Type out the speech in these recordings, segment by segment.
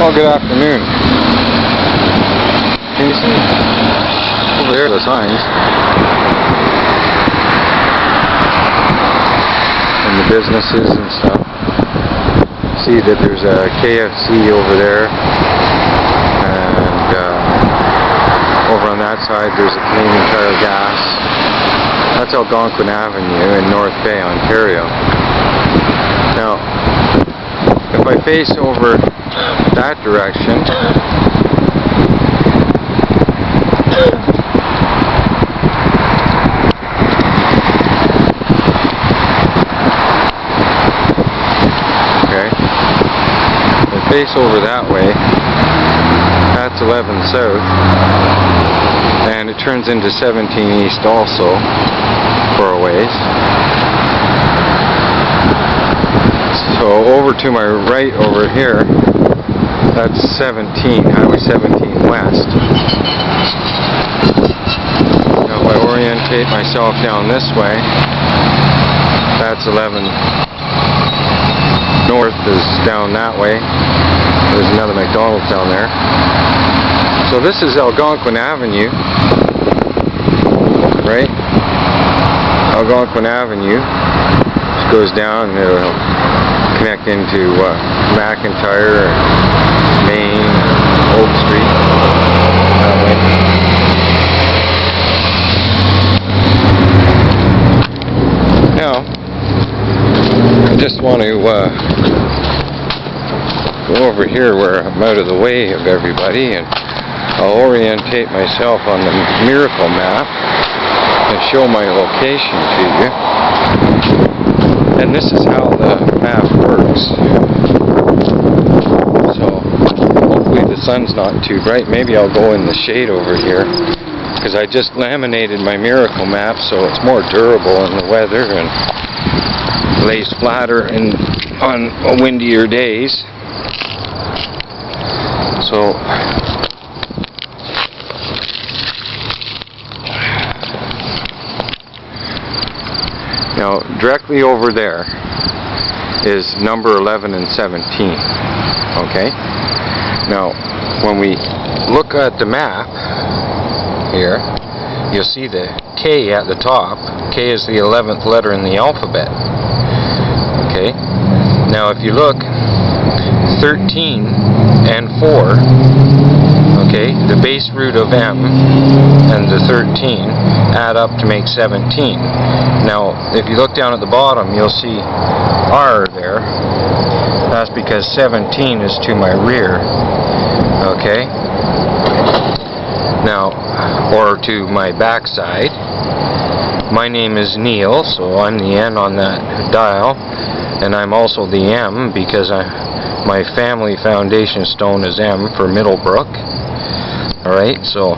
Well, good afternoon. Can you see over there the signs and the businesses and stuff? See that there's a KFC over there, and over on that side there's a Canadian Tire Gas. That's Algonquin Avenue in North Bay, Ontario. Now, if I face over that direction, okay, if I face over that way, that's 11 South, and it turns into 17 East also for a ways. So over to my right over here, that's 17, Highway 17 West. Now if I orientate myself down this way, that's 11 North is down that way. There's another McDonald's down there. So this is Algonquin Avenue, right? Algonquin Avenue just goes down and it'll connect into McIntyre and Main and Oak Street that way. Now, I just want to go over here where I'm out of the way of everybody, and I'll orientate myself on the Miracle Map and show my location to you. And this is how the map works. So hopefully the sun's not too bright. Maybe I'll go in the shade over here, because I just laminated my Miracle Map so it's more durable in the weather and lays flatter on windier days. So now, directly over there is number 11 and 17, okay? Now, when we look at the map here, you'll see the K at the top. K is the 11th letter in the alphabet, okay? Now, if you look, 13 and 4, okay, the base root of M and the 13 add up to make 17. Now, if you look down at the bottom, you'll see R there. That's because 17 is to my rear, okay? Now, or to my backside. My name is Neil, so I'm the N on that dial, and I'm also the M because my family foundation stone is M for Middlebrook. Alright, so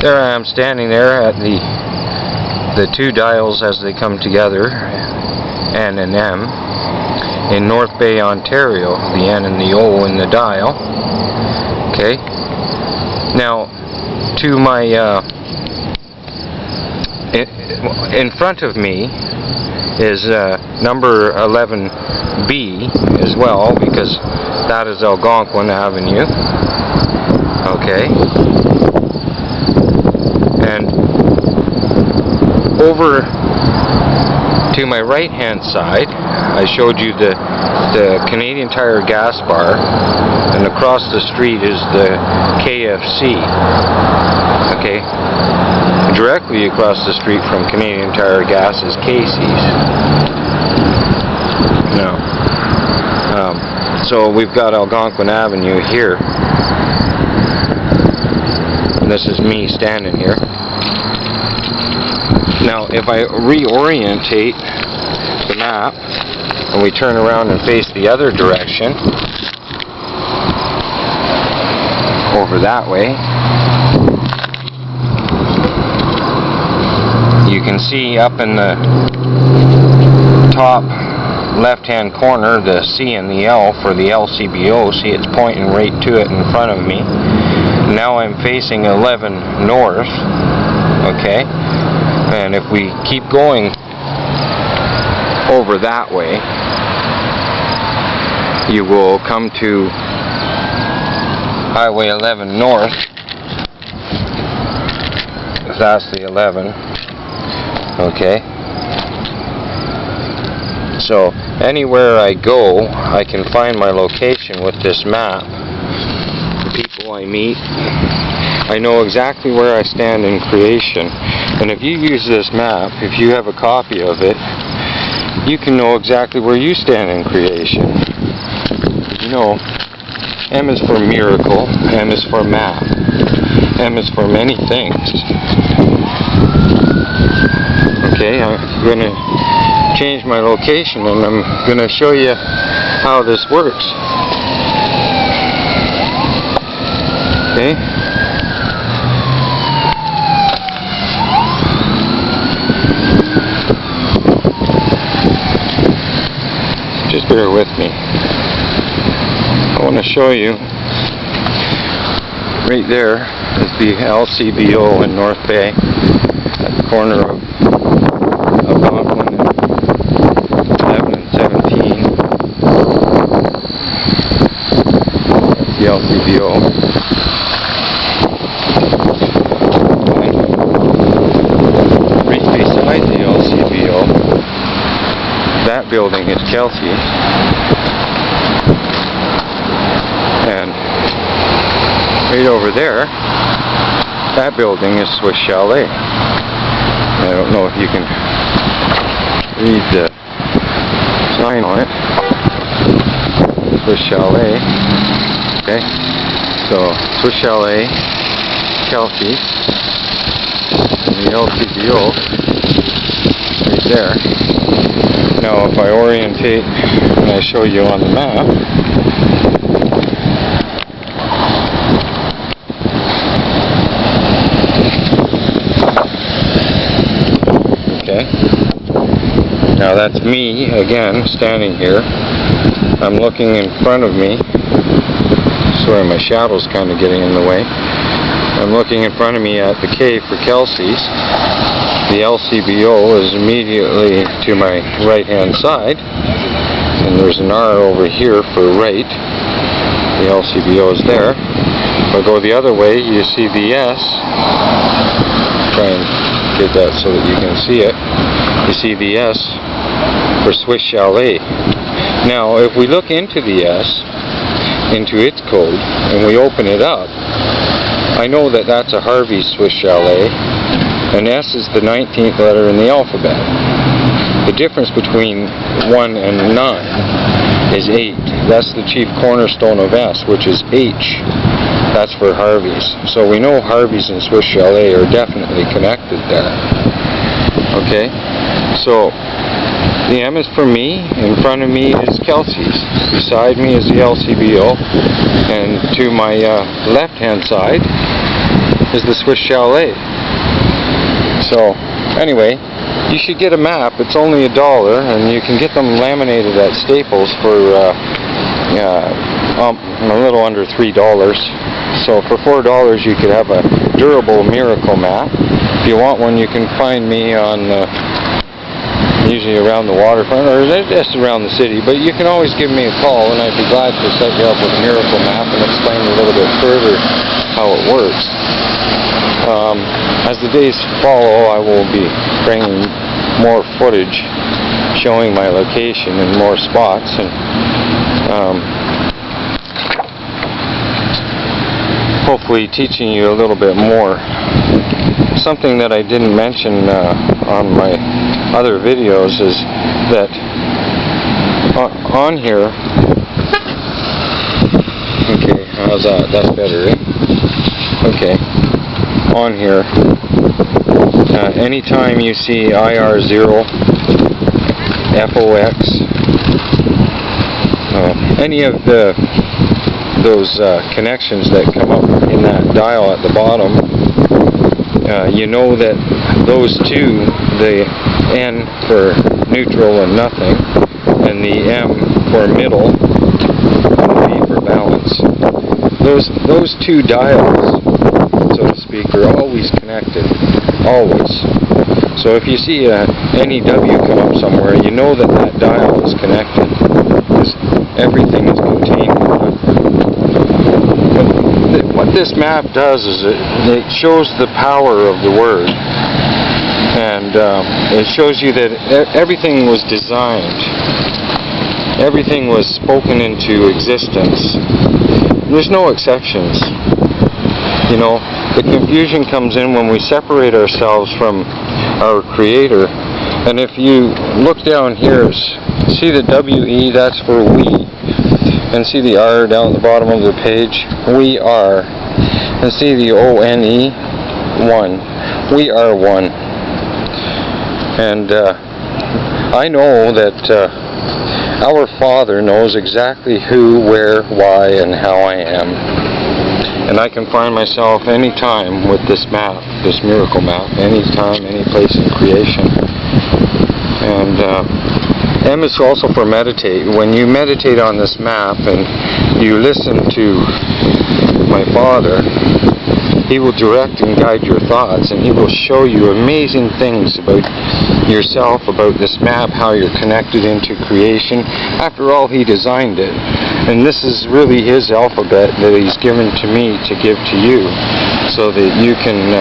there I am standing there at the two dials as they come together, N and M, in North Bay, Ontario, the N and the O in the dial. Okay, now to my in front of me is number 11B as well, because that is Algonquin Avenue. Okay, and over to my right hand side I showed you the Canadian Tire gas bar, and across the street is the KFC. Okay, directly across the street from Canadian Tire Gas is Casey's. Now, so we've got Algonquin Avenue here. This is me standing here. Now, if I reorientate the map and we turn around and face the other direction, over that way, you can see up in the top left-hand corner the C and the L for the LCBO. See, it's pointing right to it in front of me. Now I'm facing 11 north, okay, and if we keep going over that way, you will come to Highway 11 north. That's the 11. Okay. So anywhere I go, I can find my location with this map. The people I meet, I know exactly where I stand in creation. And if you use this map, if you have a copy of it, you can know exactly where you stand in creation. You know, M is for miracle, M is for map, M is for many things. Okay, I'm going to change my location and I'm going to show you how this works. Okay. Just bear with me. I want to show you right there is the LCBO in North Bay at the corner of Conklin and 11 and 17. That's the LCBO. And right beside the LCBO, that building is Kelsey. And right over there, that building is Swiss Chalet. I don't know if you can read the sign on it. Swiss Chalet. Okay. So Swiss Chalet, Kelsey, and the LCBO right there. Now if I orientate and I show you on the map, now that's me again standing here. I'm looking in front of me. Sorry, my shadow's kind of getting in the way. I'm looking in front of me at the K for Kelsey's. The LCBO is immediately to my right hand side, and there's an R over here for right. The LCBO is there. If I go the other way, you see the S. Try and get that so that you can see it. You see the S for Swiss Chalet. Now if we look into the S, into its code, and we open it up, I know that that's a Harvey Swiss Chalet, and S is the 19th letter in the alphabet. The difference between 1 and 9 is 8. That's the chief cornerstone of S, which is H. That's for Harvey's. So we know Harvey's and Swiss Chalet are definitely connected there. Okay? So the M is for me, in front of me is Kelsey's, beside me is the LCBO, and to my left hand side is the Swiss Chalet. So anyway, you should get a map. It's only $1, and you can get them laminated at Staples for a little under $3. So for $4 you could have a durable MiracleMap. If you want one, you can find me on usually around the waterfront or just around the city, but you can always give me a call and I'd be glad to set you up with a MiracleMap and explain a little bit further how it works. As the days follow, I will be bringing more footage showing my location in more spots, and hopefully teaching you a little bit more. Something that I didn't mention on my other videos is that on here, okay, how's that? That's better, eh? Okay, on here, anytime you see IR0, FOX, any of those connections that come up in that dial at the bottom, you know that those two, the N for neutral and nothing, and the M for middle, and the B for balance. Those two dials, so to speak, are always connected. Always. So if you see any W come up somewhere, you know that that dial is connected, because everything is contained in that. what this map does is it shows the power of the Word. And it shows you that everything was designed. Everything was spoken into existence. There's no exceptions. You know, the confusion comes in when we separate ourselves from our Creator. And if you look down here, see the W-E, that's for we. And see the R down at the bottom of the page, we are. And see the O-N-E, one. We are one. And I know that our Father knows exactly who, where, why, and how I am. And I can find myself anytime with this map, this miracle map, anytime, any place in creation. And M is also for meditate. When you meditate on this map and you listen to my Father, He will direct and guide your thoughts, and He will show you amazing things about yourself, about this map, how you're connected into creation. After all, He designed it. And this is really His alphabet that He's given to me to give to you, so that you can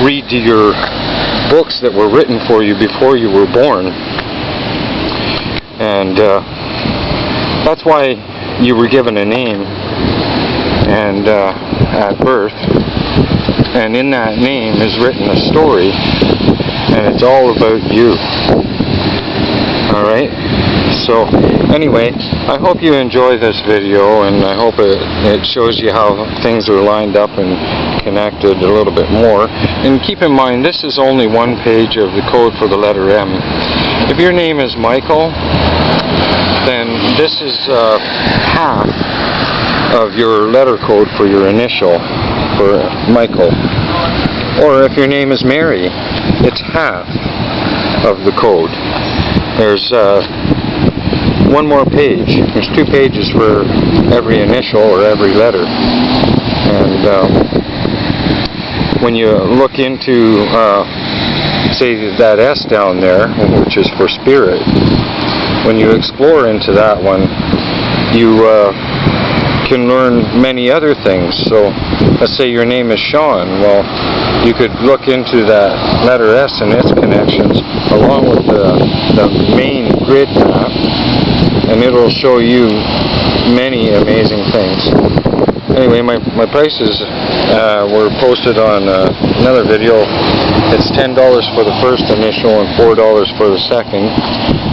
read your books that were written for you before you were born. And that's why you were given a name and at birth, and in that name is written a story, and it's all about you. Alright? So anyway, I hope you enjoy this video, and I hope it shows you how things are lined up and connected a little bit more. And keep in mind, this is only one page of the code for the letter M. If your name is Michael, then this is half of your letter code for your initial for Michael. Or if your name is Mary, it's half of the code. There's one more page. There's 2 pages for every initial or every letter. And when you look into say that S down there, which is for spirit, when you explore into that one, you can learn many other things. So let's say your name is Sean. Well, you could look into that letter S and its connections along with the main grid map, and it'll show you many amazing things. Anyway, my prices were posted on another video. It's $10 for the first initial and $4 for the second.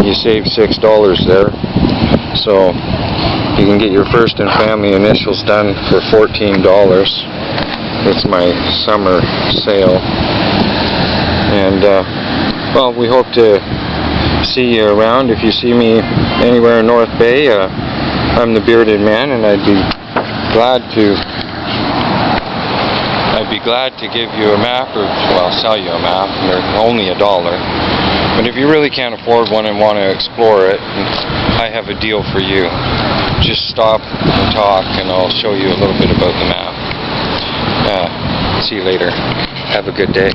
You save $6 there. So you can get your first and family initials done for $14. It's my summer sale. And well, we hope to see you around. If you see me anywhere in North Bay, I'm the Bearded Man, and I'd be glad to give you a map, or well, sell you a map. They're only $1. But if you really can't afford one and want to explore it, I have a deal for you. Just stop and talk, and I'll show you a little bit about the map. See you later. Have a good day.